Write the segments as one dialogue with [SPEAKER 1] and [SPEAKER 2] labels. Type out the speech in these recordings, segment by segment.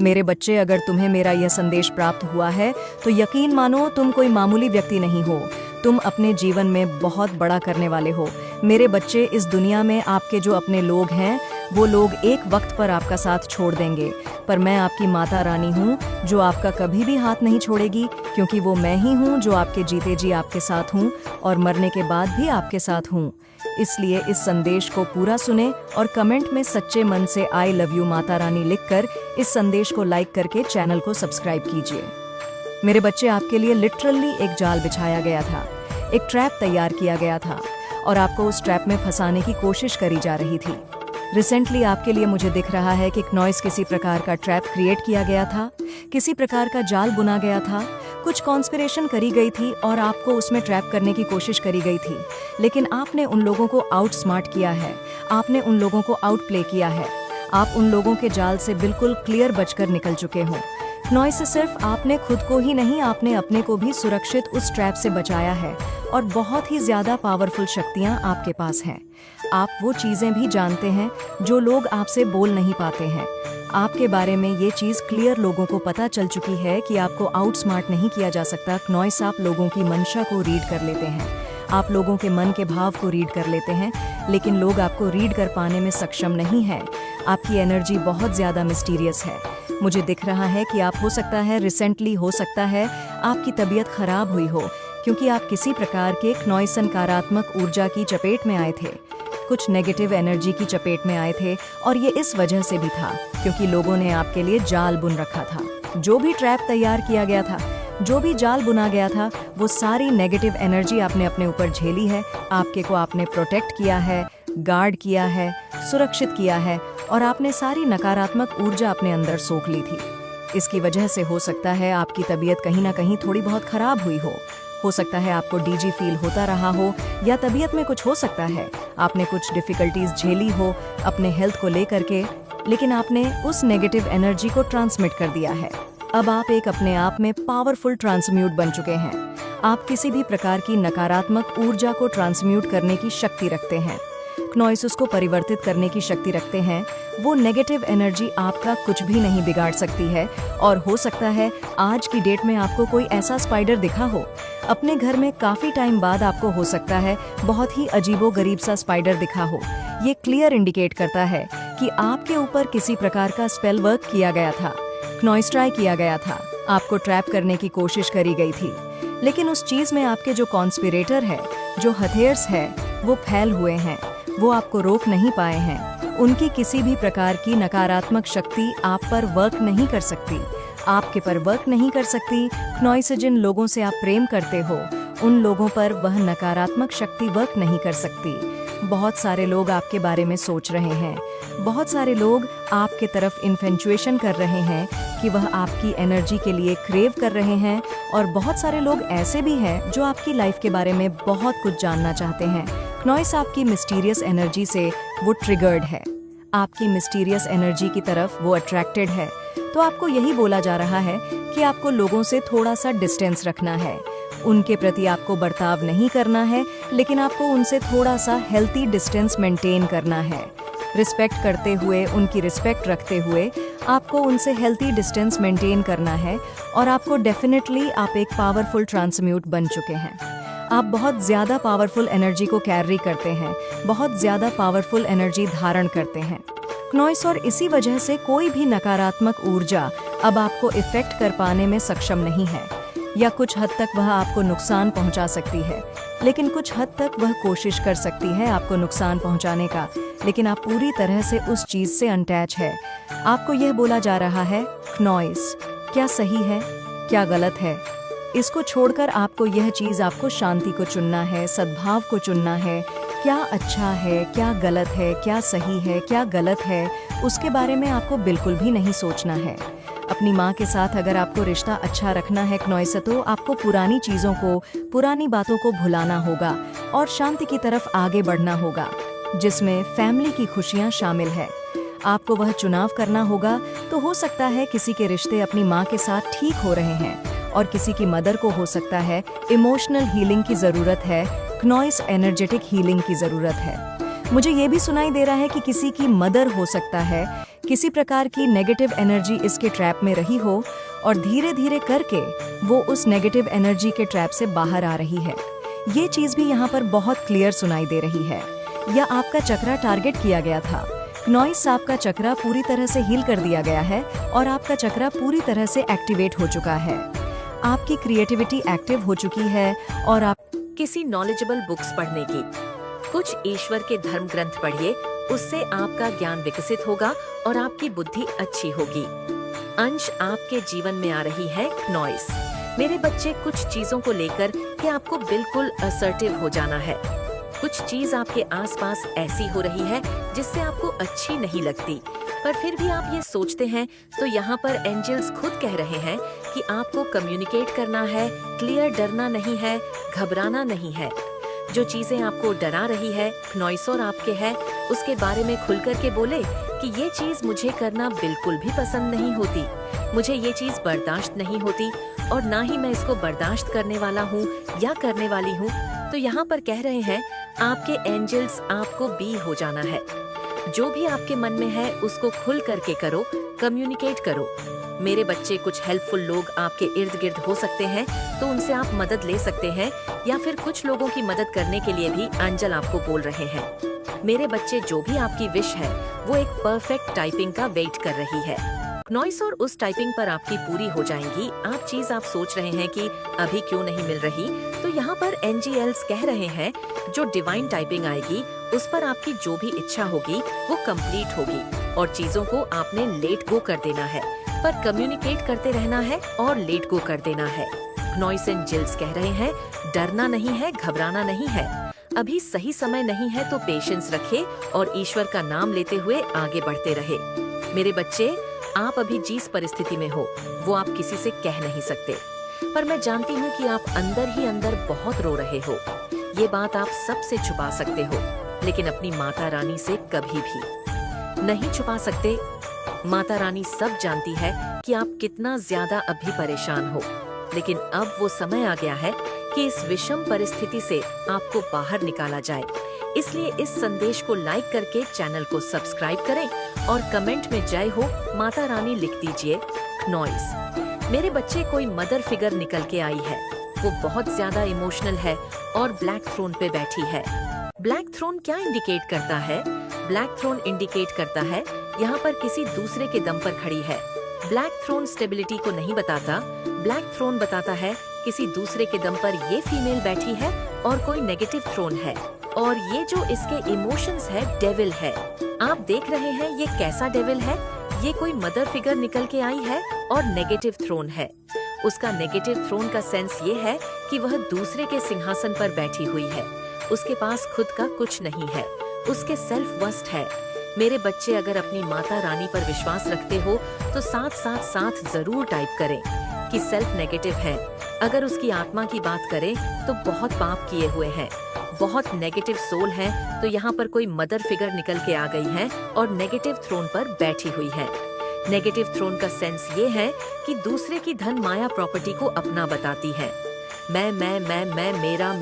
[SPEAKER 1] मेरे बच्चे, अगर तुम्हें मेरा यह संदेश प्राप्त हुआ है तो यकीन मानो तुम कोई मामूली व्यक्ति नहीं हो। तुम अपने जीवन में बहुत बड़ा करने वाले हो। मेरे बच्चे, इस दुनिया में आपके जो अपने लोग हैं वो लोग एक वक्त पर आपका साथ छोड़ देंगे, पर मैं आपकी माता रानी हूँ जो आपका कभी भी हाथ नहीं छोड़ेगी, क्योंकि वो मैं ही हूँ जो आपके जीते जी आपके साथ हूँ और मरने के बाद भी आपके साथ हूँ। इसलिए इस संदेश को पूरा सुने और कमेंट में सच्चे मन से I love you Mata Rani लिखकर इस संदेश को लाइक करके चैनल को सब्सक्राइब कीजिए। मेरे बच्चे, आपके लिए लिटरली एक जाल बिछाया गया था, एक ट्रैप तैयार किया गया था और आपको उस ट्रैप में फंसाने की कोशिश करी जा रही थी। रिसेंटली आपके लिए मुझे दिख रहा है कि नॉइस किसी प्रकार का ट्रैप क्रिएट किया गया था, किसी प्रकार का जाल बुना गया था, कुछ कॉन्स्पिरेशन करी गई थी और आपको उसमें ट्रैप करने की कोशिश करी गई थी, लेकिन आपने उन लोगों को आउट स्मार्ट किया है, आपने उन लोगों को आउट प्ले किया है। आप उन लोगों के जाल से बिल्कुल क्लियर बचकर निकल चुके हो। नॉइस से सिर्फ आपने खुद को ही नहीं, आपने अपने को भी सुरक्षित उस ट्रैप से बचाया है और बहुत ही ज्यादा पावरफुल शक्तियां आपके पास हैं। आप वो चीजें भी जानते हैं जो लोग आपसे बोल नहीं पाते हैं। आपके बारे में ये चीज क्लियर लोगों को पता चल चुकी है कि आपको आउट स्मार्ट नहीं किया जा सकता। नॉइस, आप लोगों की मंशा को रीड कर लेते हैं, आप लोगों के मन के भाव को रीड कर लेते हैं, लेकिन लोग आपको रीड कर पाने में सक्षम नहीं है। आपकी एनर्जी बहुत ज्यादा मिस्टीरियस है। मुझे दिख रहा है कि आप, हो सकता है रिसेंटली, हो सकता है आपकी तबीयत खराब हुई हो, क्योंकि आप किसी प्रकार के नॉइस नकारात्मक ऊर्जा की चपेट में आए थे, कुछ नेगेटिव एनर्जी की चपेट में आए थे, और ये इस वजह से भी था क्योंकि लोगों ने आपके लिए जाल बुन रखा था। जो भी ट्रैप तैयार किया गया था, जो भी जाल बुना गया था, वो सारी नेगेटिव एनर्जी आपने अपने ऊपर झेली है। आपके को आपने प्रोटेक्ट किया है, गार्ड किया है, सुरक्षित किया है और आपने सारी नकारात्मक ऊर्जा अपने अंदर सोख ली थी। इसकी वजह से हो सकता है आपकी तबीयत कहीं ना कहीं थोड़ी बहुत खराब हुई हो सकता है आपको डीजी फील होता रहा हो, या तबीयत में कुछ हो सकता है आपने कुछ डिफिकल्टीज झेली हो अपने हेल्थ को लेकर के, लेकिन आपने उस नेगेटिव एनर्जी को ट्रांसमिट कर दिया है। अब आप एक अपने आप में पावरफुल ट्रांसम्यूट बन चुके हैं। आप किसी भी प्रकार की नकारात्मक ऊर्जा को ट्रांसम्यूट करने की शक्ति रखते हैं। नॉइस उसको परिवर्तित करने की शक्ति रखते हैं। वो नेगेटिव एनर्जी आपका कुछ भी नहीं बिगाड़ सकती है। और हो सकता है आज की डेट में आपको कोई ऐसा स्पाइडर दिखा हो अपने घर में, काफी टाइम बाद आपको हो सकता है बहुत ही अजीबोगरीब सा स्पाइडर दिखा हो। ये क्लियर इंडिकेट करता है कि आपके ऊपर किसी प्रकार का स्पेल वर्क किया गया था, नॉइस ट्राई किया गया था, आपको ट्रैप करने की कोशिश करी गई थी, लेकिन उस चीज में आपके जो कॉन्स्पिरेटर है, जो हथेर्स है, वो फैल हुए हैं, वो आपको रोक नहीं पाए हैं। उनकी किसी भी प्रकार की नकारात्मक शक्ति आप पर वर्क नहीं कर सकती, आपके पर वर्क नहीं कर सकती। नॉइस, जिन लोगों से आप प्रेम करते हो उन लोगों पर वह नकारात्मक शक्ति वर्क नहीं कर सकती। बहुत सारे लोग आपके बारे में सोच रहे हैं, बहुत सारे लोग आपके तरफ इन्फेंचुएशन कर रहे हैं कि वह आपकी एनर्जी के लिए क्रेव कर रहे हैं, और बहुत सारे लोग ऐसे भी हैं जो आपकी लाइफ के बारे में बहुत कुछ जानना चाहते हैं। नॉइस, आपकी मिस्टीरियस एनर्जी से वो ट्रिगर्ड है, आपकी मिस्टीरियस एनर्जी की तरफ वो अट्रैक्टेड है। तो आपको यही बोला जा रहा है कि आपको लोगों से थोड़ा सा डिस्टेंस रखना है, उनके प्रति आपको बर्ताव नहीं करना है, लेकिन आपको उनसे थोड़ा सा हेल्थी डिस्टेंस मेंटेन करना है। रिस्पेक्ट करते हुए, उनकी रिस्पेक्ट रखते हुए आपको उनसे हेल्थी डिस्टेंस मेंटेन करना है। और आपको डेफिनेटली, आप एक पावरफुल ट्रांसम्यूट बन चुके हैं। आप बहुत ज़्यादा पावरफुल एनर्जी को कैरी करते हैं, बहुत ज़्यादा पावरफुल एनर्जी धारण करते हैं। नॉइस, और इसी वजह से कोई भी नकारात्मक ऊर्जा अब आपको इफेक्ट कर पाने में सक्षम नहीं है, या कुछ हद तक वह आपको नुकसान पहुंचा सकती है, लेकिन कुछ हद तक वह कोशिश कर सकती है आपको नुकसान पहुंचाने का, लेकिन आप पूरी तरह से उस चीज से अनटैच है। आपको यह बोला जा रहा है, नॉइस, क्या सही है, क्या गलत है, इसको छोड़कर आपको यह चीज, आपको शांति को चुनना है, सद्भाव को चुनना है। क्या अच्छा है, क्या गलत है, क्या सही है, क्या गलत है, उसके बारे में आपको बिल्कुल भी नहीं सोचना है। अपनी माँ के साथ अगर आपको रिश्ता अच्छा रखना है नॉइस, तो आपको पुरानी चीज़ों को, पुरानी बातों को भुलाना होगा और शांति की तरफ आगे बढ़ना होगा, जिसमें फैमिली की खुशियाँ शामिल है। आपको वह चुनाव करना होगा। तो हो सकता है किसी के रिश्ते अपनी माँ के साथ ठीक हो रहे हैं और किसी की मदर को हो सकता है इमोशनल हीलिंग की ज़रूरत है, नॉइस एनर्जेटिक हीलिंग की ज़रूरत है। मुझे ये भी सुनाई दे रहा है कि किसी की मदर हो सकता है किसी प्रकार की नेगेटिव एनर्जी इसके ट्रैप में रही हो और धीरे धीरे करके वो उस नेगेटिव एनर्जी के ट्रैप से बाहर आ रही है। ये चीज़ भी यहाँ पर बहुत क्लियर सुनाई दे रही है। या आपका चक्रा टारगेट किया गया था। नॉइस आपका चक्रा पूरी तरह से हील कर दिया गया है और आपका चक्रा पूरी तरह से एक्टिवेट हो चुका है। आपकी क्रिएटिविटी एक्टिव हो चुकी है और आप
[SPEAKER 2] किसी नॉलेजेबल बुक्स पढ़ने की, कुछ ईश्वर के धर्म ग्रंथ पढ़िए, उससे आपका ज्ञान विकसित होगा और आपकी बुद्धि अच्छी होगी। अंश आपके जीवन में आ रही है नॉइस। मेरे बच्चे, कुछ चीजों को लेकर कि आपको बिल्कुल असर्टिव हो जाना है। कुछ चीज आपके आसपास ऐसी हो रही है जिससे आपको अच्छी नहीं लगती, पर फिर भी आप ये सोचते हैं। तो यहाँ पर एंजल्स खुद कह रहे हैं कि आपको कम्युनिकेट करना है, क्लियर, डरना नहीं है, घबराना नहीं है। जो चीजें आपको डरा रही है, नॉइसर आपके है, उसके बारे में खुलकर के बोले कि ये चीज मुझे करना बिल्कुल भी पसंद नहीं होती, मुझे ये चीज बर्दाश्त नहीं होती और ना ही मैं इसको बर्दाश्त करने वाला हूँ या करने वाली हूँ। तो यहाँ पर कह रहे हैं आपके एंजल्स आपको बी हो जाना है। जो भी आपके मन में है उसको खुल करके करो, कम्युनिकेट करो। मेरे बच्चे, कुछ हेल्पफुल लोग आपके इर्द गिर्द हो सकते हैं, तो उनसे आप मदद ले सकते हैं, या फिर कुछ लोगों की मदद करने के लिए भी एंजल आपको बोल रहे हैं। मेरे बच्चे, जो भी आपकी विश है वो एक परफेक्ट टाइपिंग का वेट कर रही है। नॉइस और उस टाइपिंग पर आपकी पूरी हो जाएंगी। आप सोच रहे हैं कि अभी क्यों नहीं मिल रही, तो यहाँ पर एनजीएल्स कह रहे हैं जो डिवाइन टाइपिंग आएगी उस पर आपकी जो भी इच्छा होगी वो कंप्लीट होगी और चीजों को आपने लेट गो कर देना है, पर कम्युनिकेट करते रहना है और लेट गो कर देना है। नॉइस एंजल्स कह रहे हैं डरना नहीं है, घबराना नहीं है, अभी सही समय नहीं है, तो पेशेंस रखे और ईश्वर का नाम लेते हुए आगे बढ़ते रहे। मेरे बच्चे, आप अभी जिस परिस्थिति में हो वो आप किसी से कह नहीं सकते, पर मैं जानती हूँ कि आप अंदर ही अंदर बहुत रो रहे हो। ये बात आप सबसे छुपा सकते हो, लेकिन अपनी माता रानी से कभी भी नहीं छुपा सकते। माता रानी सब जानती है कि आप कितना ज्यादा अभी परेशान हो, लेकिन अब वो समय आ गया है कि इस विषम परिस्थिति से आपको बाहर निकाला जाए। इसलिए इस संदेश को लाइक करके चैनल को सब्सक्राइब करें और कमेंट में जय हो माता रानी लिख दीजिए। नॉइस, मेरे बच्चे, कोई मदर फिगर निकल के आई है। वो बहुत ज्यादा इमोशनल है और ब्लैक थ्रोन पे बैठी है। ब्लैक थ्रोन क्या इंडिकेट करता है? ब्लैक थ्रोन इंडिकेट करता है यहाँ पर किसी दूसरे के दम पर खड़ी है। ब्लैक थ्रोन स्टेबिलिटी को नहीं बताता। ब्लैक थ्रोन बताता है किसी दूसरे के दम पर ये फीमेल बैठी है और कोई नेगेटिव थ्रोन है, और ये जो इसके इमोशंस है डेविल है। आप देख रहे हैं ये कैसा डेविल है। ये कोई मदर फिगर निकल के आई है और नेगेटिव थ्रोन है। उसका नेगेटिव थ्रोन का सेंस ये है कि वह दूसरे के सिंहासन पर बैठी हुई है। उसके पास खुद का कुछ नहीं है, उसके सेल्फ वस्ट है। मेरे बच्चे, अगर अपनी माता रानी पर विश्वास रखते हो तो साथ जरूर टाइप करें कि सेल्फ नेगेटिव है। अगर उसकी आत्मा की बात करें तो बहुत पाप किए हुए हैं, बहुत नेगेटिव सोल है। तो यहाँ पर कोई मदर फिगर निकल के आ गई है और नेगेटिव थ्रोन पर बैठी हुई है। नेगेटिव थ्रोन का सेंस ये है कि दूसरे की धन माया प्रॉपर्टी को अपना बताती है। मैं, मेरा,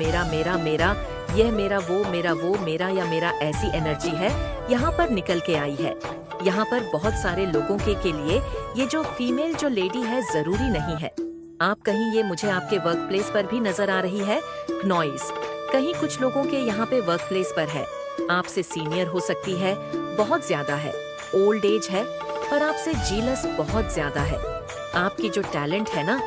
[SPEAKER 2] यह मेरा, वो मेरा या मेरा, ऐसी एनर्जी है यहाँ पर निकल के आई है। यहाँ पर बहुत सारे लोगों के लिए ये जो फीमेल जो लेडी है जरूरी नहीं है। आप कहीं ये मुझे आपके वर्क प्लेस पर भी नजर आ रही है। नॉइस, कहीं कुछ लोगों के यहाँ पे वर्क प्लेस पर है। आपसे सीनियर हो सकती है, बहुत ज्यादा है, ओल्ड एज है, पर आपसे जीलस बहुत ज्यादा है। आपकी जो टैलेंट है ना,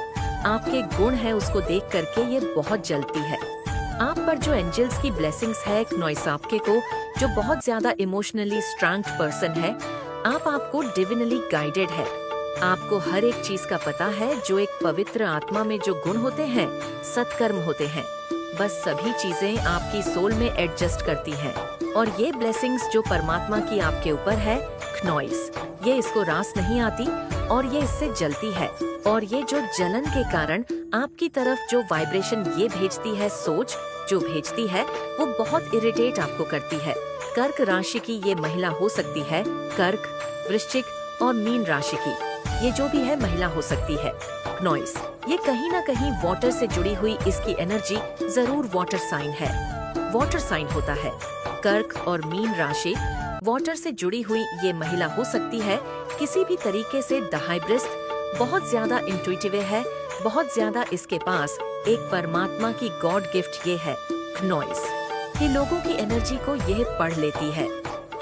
[SPEAKER 2] आपके गुण है, उसको देख करके ये बहुत जलती है। आप पर जो एंजल्स की ब्लेसिंग्स है, नॉइस आपके को जो बहुत ज्यादा इमोशनली स्ट्रांग पर्सन है, आपको डिविनली गाइडेड है। आपको हर एक चीज का पता है। जो एक पवित्र आत्मा में जो गुण होते हैं, सत्कर्म होते हैं, बस सभी चीजें आपकी सोल में एडजस्ट करती हैं। और ये ब्लेसिंग्स जो परमात्मा की आपके ऊपर है, नॉइस, ये इसको रास नहीं आती और ये इससे जलती है। और ये जो जलन के कारण आपकी तरफ जो वाइब्रेशन ये भेजती है, सोच जो भेजती है, वो बहुत इरिटेट आपको करती है। कर्क राशि की ये महिला हो सकती है, कर्क, वृश्चिक और मीन राशि की ये जो भी है महिला हो सकती है। नॉइस, ये कहीं ना कहीं वाटर से जुड़ी हुई इसकी एनर्जी जरूर वाटर साइन है। वाटर साइन होता है कर्क और मीन राशि, वाटर से जुड़ी हुई ये महिला हो सकती है किसी भी तरीके से हाइब्रिस्ट, बहुत ज्यादा इंट्यूटिव है, बहुत ज्यादा इसके पास एक परमात्मा की गॉड गिफ्ट ये है नॉइस। ये लोगों की एनर्जी को यह पढ़ लेती है,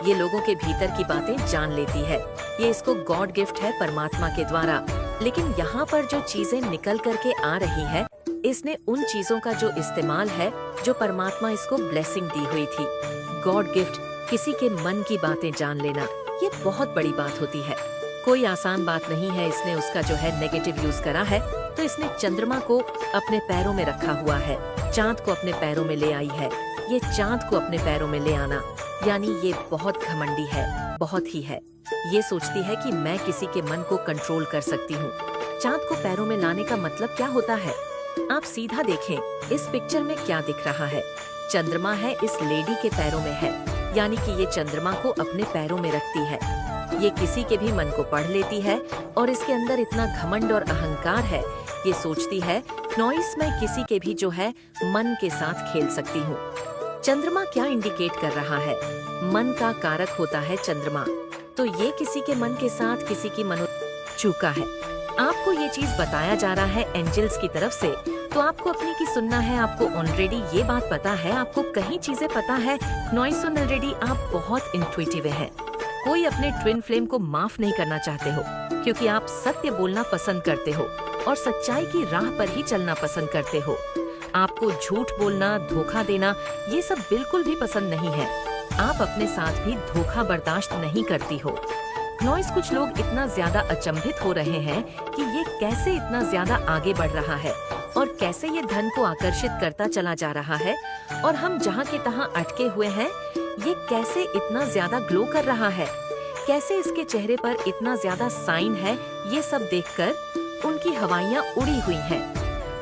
[SPEAKER 2] ये लोगों के भीतर की बातें जान लेती है, ये इसको गॉड गिफ्ट है परमात्मा के द्वारा। लेकिन यहाँ पर जो चीजें निकल करके आ रही है, इसने उन चीजों का जो इस्तेमाल है जो परमात्मा इसको ब्लेसिंग दी हुई थी। गॉड गिफ्ट, किसी के मन की बातें जान लेना, ये बहुत बड़ी बात होती है, कोई आसान बात नहीं है। इसने उसका जो है नेगेटिव यूज करा है, तो इसने चंद्रमा को अपने पैरों में रखा हुआ है, चांद को अपने पैरों में ले आई है। ये चांद को अपने पैरों में ले आना यानी ये बहुत घमंडी है, बहुत ही है। ये सोचती है कि मैं किसी के मन को कंट्रोल कर सकती हूँ। चांद को पैरों में लाने का मतलब क्या होता है? आप सीधा देखें, इस पिक्चर में क्या दिख रहा है? चंद्रमा है, इस लेडी के पैरों में है, यानी कि ये चंद्रमा को अपने पैरों में रखती है। ये किसी के भी मन को पढ़ लेती है और इसके अंदर इतना घमंड और अहंकार है, ये सोचती है नॉइस मैं किसी के भी जो है मन के साथ खेल सकती हूँ। चंद्रमा क्या इंडिकेट कर रहा है? मन का कारक होता है चंद्रमा, तो ये किसी के मन के साथ किसी की मनो चूका है। आपको ये चीज बताया जा रहा है एंजल्स की तरफ से, तो आपको अपनी की सुनना है। आपको ऑलरेडी ये बात पता है, आपको कहीं चीजें पता है। नॉइस ऑलरेडी आप बहुत इंट्यूटिव हैं। कोई अपने ट्विन फ्लेम को माफ नहीं करना चाहते हो, क्योंकि आप सत्य बोलना पसंद करते हो और सच्चाई की राह पर ही चलना पसंद करते हो। आपको झूठ बोलना, धोखा देना, ये सब बिल्कुल भी पसंद नहीं है। आप अपने साथ भी धोखा बर्दाश्त नहीं करती हो। नॉइस, कुछ लोग इतना ज्यादा अचंभित हो रहे हैं कि ये कैसे इतना ज्यादा आगे बढ़ रहा है और कैसे ये धन को आकर्षित करता चला जा रहा है, और हम जहाँ के तहाँ अटके हुए हैं, ये कैसे इतना ज्यादा ग्लो कर रहा है, कैसे इसके चेहरे पर इतना ज्यादा साइन है। ये सब देखकर उनकी हवाइयाँ उड़ी हुई हैं।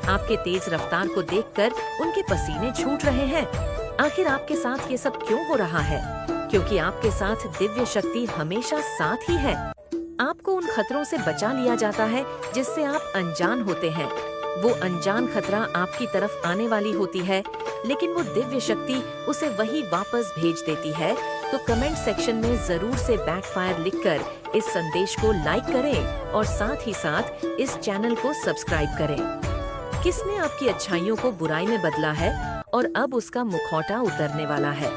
[SPEAKER 2] आपके तेज रफ्तार को देखकर उनके पसीने छूट रहे हैं। आखिर आपके साथ ये सब क्यों हो रहा है? क्योंकि आपके साथ दिव्य शक्ति हमेशा साथ ही है। आपको उन खतरों से बचा लिया जाता है जिससे आप अनजान होते हैं। वो अनजान खतरा आपकी तरफ आने वाली होती है, लेकिन वो दिव्य शक्ति उसे वही वापस भेज देती है। तो कमेंट सेक्शन में जरूर से बैकफायर लिखकर इस संदेश को लाइक करें और साथ ही साथ इस चैनल को सब्सक्राइब करें। किसने आपकी अच्छाइयों को बुराई में बदला है और अब उसका मुखौटा उतरने वाला है?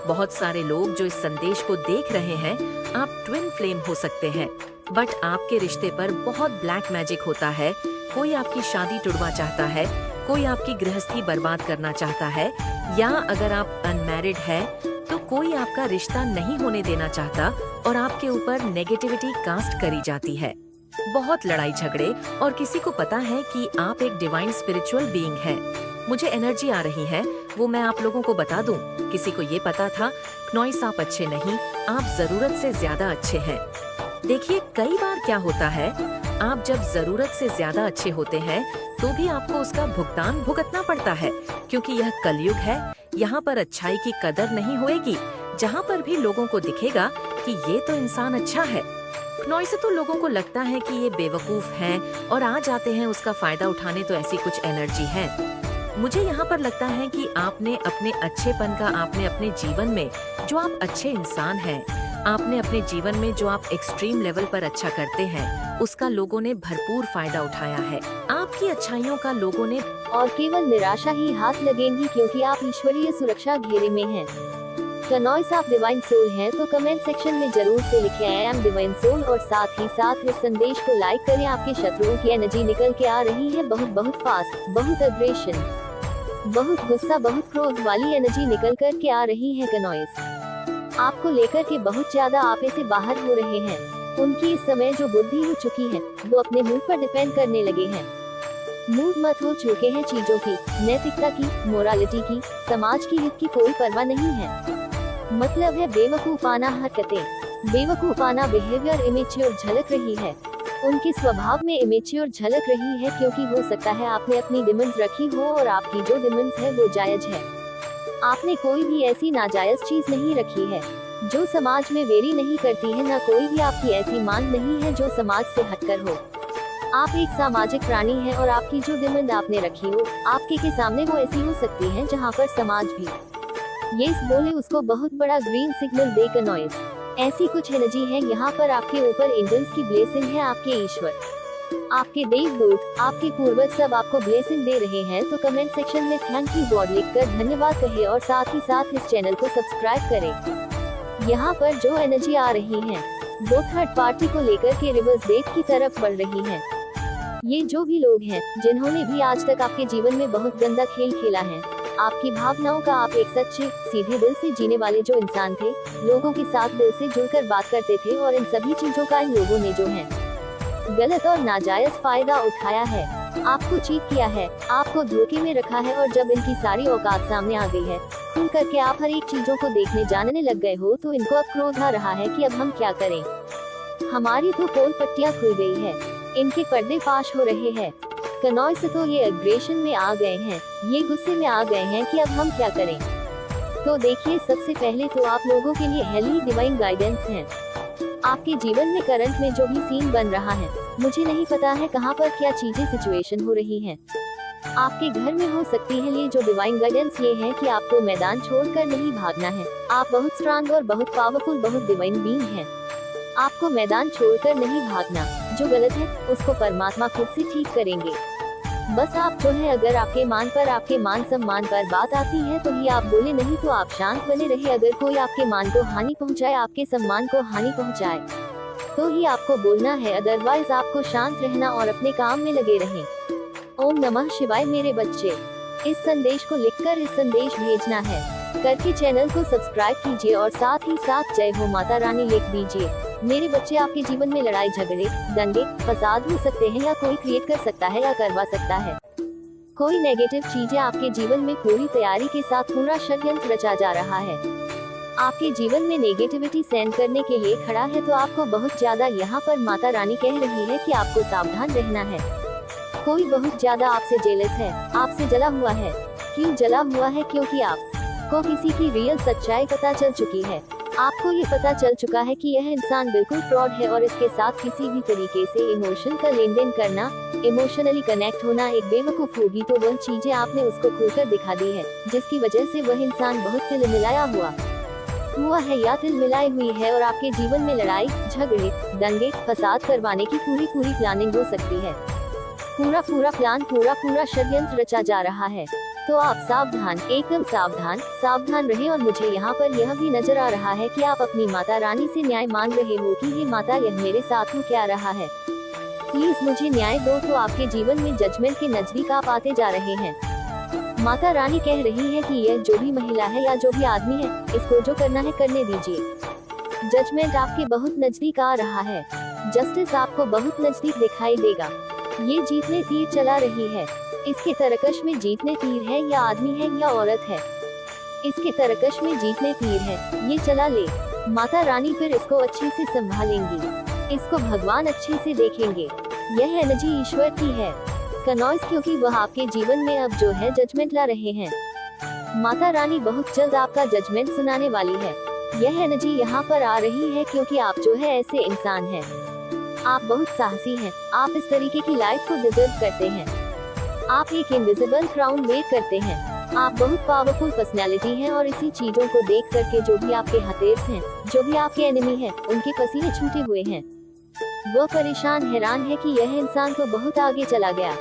[SPEAKER 2] बहुत सारे लोग जो इस संदेश को देख रहे हैं, आप ट्विन फ्लेम हो सकते हैं, बट आपके रिश्ते पर बहुत ब्लैक मैजिक होता है। कोई आपकी शादी टुड़वा चाहता है, कोई आपकी गृहस्थी बर्बाद करना चाहता है, या अगर आप अनमैरिड है तो कोई आपका रिश्ता नहीं होने देना चाहता और आपके ऊपर नेगेटिविटी कास्ट करी जाती है। बहुत लड़ाई झगड़े, और किसी को पता है कि आप एक डिवाइन स्पिरिचुअल बीइंग हैं। मुझे एनर्जी आ रही है, वो मैं आप लोगों को बता दूं। किसी को ये पता था नॉइस आप अच्छे नहीं, आप जरूरत से ज्यादा अच्छे हैं। देखिए, कई बार क्या होता है, आप जब जरूरत से ज्यादा अच्छे होते हैं तो भी आपको उसका भुगतान भुगतना पड़ता है, क्योंकि यह कलयुग है। यहाँ पर अच्छाई की कदर नहीं होएगी। जहाँ पर भी लोगों को दिखेगा कि ये तो इंसान अच्छा है, नॉइस से तो लोगों को लगता है कि ये बेवकूफ हैं और आ जाते हैं उसका फायदा उठाने। तो ऐसी कुछ एनर्जी है। मुझे यहाँ पर लगता है कि आपने अपने अच्छेपन का, आपने अपने जीवन में जो आप अच्छे इंसान हैं, आपने अपने जीवन में जो आप एक्सट्रीम लेवल पर अच्छा करते हैं, उसका लोगों ने भरपूर फायदा उठाया है। आपकी अच्छाइयों का लोगों ने,
[SPEAKER 3] और केवल निराशा ही हाथ लगेगी, क्योंकि आप ईश्वरीय सुरक्षा घेरे में हैं। तो नॉइस आप डिवाइन सोल हैं, तो कमेंट सेक्शन में जरूर से लिखें आई एम डिवाइन सोल, और साथ ही साथ इस संदेश को लाइक करें। आपके शत्रुओं की एनर्जी निकल के आ रही है, बहुत फास्ट, बहुत अग्रेशन, बहुत गुस्सा, बहुत क्रोध वाली एनर्जी निकल कर के आ रही है। नॉइस आपको लेकर के बहुत ज्यादा आपे से बाहर हो रहे हैं। उनकी इस समय जो बुद्धि हो चुकी है, वो अपने मूड पर डिपेंड करने लगे हैं। मूड मत हो चुके हैं चीजों की, नैतिकता की, मोरालिटी की, समाज की हित की कोई परवाह नहीं है। मतलब है बेवकूफाना हरकतें, बेवकूफाना बिहेवियर, इमेच्योर झलक रही है। उनके स्वभाव में इमेच्योर झलक रही है, क्योंकि हो सकता है आपने अपनी डिमांड्स रखी हो और आपकी जो डिमांड्स है वो जायज है। आपने कोई भी ऐसी नाजायज चीज नहीं रखी है जो समाज में वेरी नहीं करती है, ना कोई भी आपकी ऐसी मांग नहीं है जो समाज से हटकर हो। आप एक सामाजिक प्राणी हैं और आपकी जो डिमांड आपने रखी हो, आपके के सामने वो ऐसी हो सकती है जहाँ पर समाज भी यस बोले उसको बहुत बड़ा ग्रीन सिग्नल दे कनॉइस। ऐसी कुछ एनर्जी है यहाँ पर आपके ऊपर, एंजल्स की ब्लेसिंग है, आपके ईश्वर, आपके देवदूत, आपके पूर्वज सब आपको ब्लेसिंग दे रहे हैं। तो कमेंट सेक्शन में थैंक यू गॉड लिखकर धन्यवाद कहे और साथ ही साथ इस चैनल को सब्सक्राइब करें। यहाँ पर जो एनर्जी आ रही है वो थर्ड पार्टी को लेकर के रिवर्स डेथ की तरफ बढ़ रही है। ये जो भी लोग हैं जिन्होंने भी आज तक आपके जीवन में बहुत गंदा खेल खेला है, आपकी भावनाओं का, आप एक सच्चे सीधे दिल से जीने वाले जो इंसान थे, लोगों के साथ दिल से जुड़कर बात करते थे, और इन सभी चीजों का इन लोगों ने जो है गलत और नाजायज फायदा उठाया है, आपको चीट किया है, आपको धोखे में रखा है। और जब इनकी सारी औकात सामने आ गई है, खुल करके आप हर एक चीजों को देखने जानने लग गए हो, तो इनको अब क्रोध आ रहा है कि अब हम क्या करें। हमारी तो पोल पट्टियां खुल गई है, इनके पर्दे फाश हो रहे हैं। कनॉय से तो ये एग्रेशन में आ गए हैं, ये गुस्से में आ गए हैं कि अब हम क्या करें। तो देखिए, सबसे पहले तो आप लोगों के लिए हेली डिवाइन गाइडेंस है। आपके जीवन में करंट में जो भी सीन बन रहा है, मुझे नहीं पता है कहाँ पर क्या चीजें सिचुएशन हो रही हैं। आपके घर में हो सकती है। ये जो डिवाइन गाइडेंस ये है कि आपको मैदान छोड़कर नहीं भागना है। आप बहुत स्ट्रांग और बहुत पावरफुल, बहुत डिवाइन बीइंग हैं। आपको मैदान छोड़कर नहीं भागना, जो गलत है उसको परमात्मा खुद से ठीक करेंगे। बस आप जो है, अगर आपके मान सम्मान पर बात आती है तो ही आप बोले, नहीं तो आप शांत बने रहे। अगर कोई आपके मान को हानि पहुंचाए, आपके सम्मान को हानि पहुंचाए, तो ही आपको बोलना है, अदरवाइज आपको शांत रहना और अपने काम में लगे रहें। ओम नमः शिवाय मेरे बच्चे, इस संदेश को लिखकर इस संदेश भेजना है करके चैनल को सब्सक्राइब कीजिए और साथ ही साथ जय हो माता रानी लिख दीजिए। मेरे बच्चे, आपके जीवन में लड़ाई झगड़े, दंगे, फसाद हो सकते हैं, या कोई क्रिएट कर सकता है या करवा सकता है। कोई नेगेटिव चीजें आपके जीवन में पूरी तैयारी के साथ पूरा षड्यंत्र रचा जा रहा है। आपके जीवन में नेगेटिविटी सेंड करने के लिए खड़ा है, तो आपको बहुत ज्यादा यहाँ पर माता रानी कह रही है कि आपको सावधान रहना है। कोई बहुत ज्यादा आपसे जेलस है, आपसे जला हुआ है। क्यों जला हुआ है? क्योंकि आपको किसी की रियल सच्चाई पता चल चुकी है। आपको ये पता चल चुका है कि यह इंसान बिल्कुल फ्रॉड है, और इसके साथ किसी भी तरीके से इमोशन का लेन देन करना, इमोशनली कनेक्ट होना एक बेवकूफ होगी। तो वह चीजें आपने उसको खुलकर दिखा दी है, जिसकी वजह से वह इंसान बहुत तिल मिलाया हुआ है या तिल मिलाई हुई है, और आपके जीवन में लड़ाई झगड़े, दंगे, फसाद करवाने की पूरी प्लानिंग हो सकती है। पूरा प्लान, पूरा षड्यंत्र रचा जा रहा है। तो आप सावधान, एकदम सावधान रहे। और मुझे यहाँ पर यह भी नजर आ रहा है कि आप अपनी माता रानी से न्याय मांग रहे हो कि हे माता, यह मेरे साथ हो क्या रहा है, प्लीज मुझे न्याय दो। तो आपके जीवन में जजमेंट के नजदीक आप आते जा रहे हैं। माता रानी कह रही है कि यह जो भी महिला है या जो भी आदमी है, इसको जो करना है करने दीजिए। जजमेंट आपके बहुत नजदीक आ रहा है, जस्टिस आपको बहुत नजदीक दिखाई देगा। ये जीतने तीर चला रही है। इसके तरकश में जीतने तीर है, या आदमी है या औरत है, इसके तरकश में जीतने तीर है। ये चला ले माता रानी, फिर इसको अच्छे से संभालेंगी, इसको भगवान अच्छे से देखेंगे। यह एनर्जी ईश्वर की है कनॉइस, क्योंकि वह आपके जीवन में अब जो है जजमेंट ला रहे हैं। माता रानी बहुत जल्द आपका जजमेंट सुनाने वाली है। यह एनर्जी यहाँ पर आ रही है क्योंकि आप जो है ऐसे इंसान हैं, आप बहुत साहसी हैं, आप इस तरीके की लाइफ को डिजर्व करते हैं। आप एक इनविजिबल क्राउन वेट करते हैं। आप बहुत पावरफुल पर्सनैलिटी हैं, और इसी चीजों को देख करके जो भी आपके हतेर्स हैं, जो भी आपके एनिमी हैं, उनके पसीने छूटे हुए हैं। वो परेशान हैरान है कि यह इंसान तो बहुत आगे चला गया।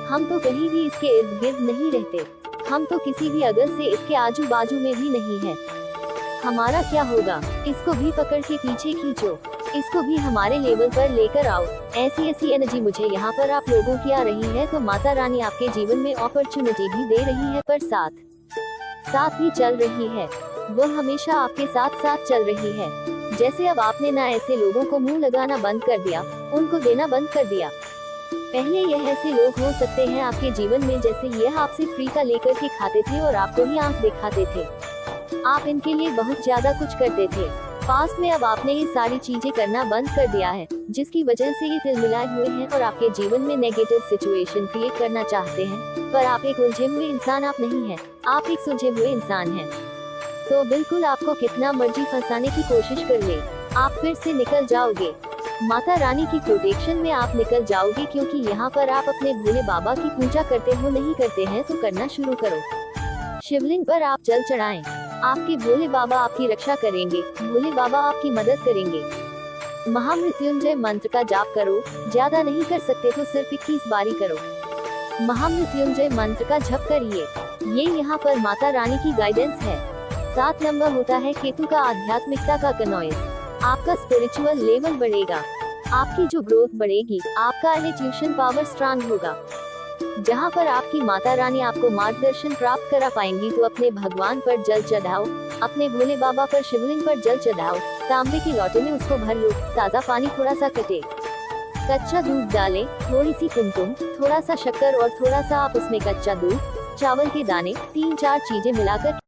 [SPEAKER 3] हम तो कहीं भी इसके इर्द गिर्द नहीं रहते, हम तो किसी भी अगल से इसके आजू बाजू में भी नहीं है। हमारा क्या होगा? इसको भी पकड़ के पीछे खींचो, इसको भी हमारे लेवल पर लेकर आओ। ऐसी एनर्जी मुझे यहाँ पर आप लोगों की आ रही है। तो माता रानी आपके जीवन में अपॉर्चुनिटी भी दे रही है, पर साथ ही चल रही है। वो हमेशा आपके साथ चल रही है। जैसे अब आपने ना ऐसे लोगों को मुंह लगाना बंद कर दिया, उनको देना बंद कर दिया। पहले यह ऐसे लोग हो सकते हैं आपके जीवन में, जैसे यह आपसे फ्री का लेकर के खाते थे और आपको ही आंख दिखाते थे। आप इनके लिए बहुत ज्यादा कुछ करते थे पास्ट में। अब आपने ये सारी चीजें करना बंद कर दिया है, जिसकी वजह से ये तिल मिलाए हुए हैं और आपके जीवन में नेगेटिव सिचुएशन क्रिएट करना चाहते हैं। पर आप एक उलझे हुए इंसान आप नहीं हैं, आप एक सुलझे हुए इंसान हैं। तो बिल्कुल आपको कितना मर्जी फंसाने की कोशिश कर ले, आप फिर से निकल जाओगे। माता रानी की प्रोटेक्शन में आप निकल जाओगे, क्योंकि यहाँ पर आप अपने भोले बाबा की पूजा करते हो, नहीं करते हैं तो करना शुरू करो। शिवलिंग पर आप जल चढ़ाएं, आपके भोले बाबा आपकी रक्षा करेंगे, भोले बाबा आपकी मदद करेंगे। महामृत्युंजय मंत्र का जाप करो, ज्यादा नहीं कर सकते तो सिर्फ 21 बारी करो। महामृत्युंजय मंत्र का जप करिए, ये यहाँ पर माता रानी की गाइडेंस है। 7 नंबर होता है केतु का आध्यात्मिकता का कनॉइस। आपका स्पिरिचुअल लेवल बढ़ेगा, आपकी जो ग्रोथ बढ़ेगी, आपका इन्ट्यूशन पावर स्ट्रांग होगा। जहाँ पर आपकी माता रानी आपको मार्गदर्शन प्राप्त करा पाएंगी, तो अपने भगवान पर जल चढ़ाओ, अपने भोले बाबा पर शिवलिंग पर जल चढ़ाओ, तांबे की लोटे में उसको भर लो, ताज़ा पानी थोड़ा सा कटे, कच्चा दूध डालें, थोड़ी सी कुमकुम, थोड़ा सा शक्कर और थोड़ा सा आप उसमें कच्चा दूध, चावल के दाने, 3-4 चीजें मिलाकर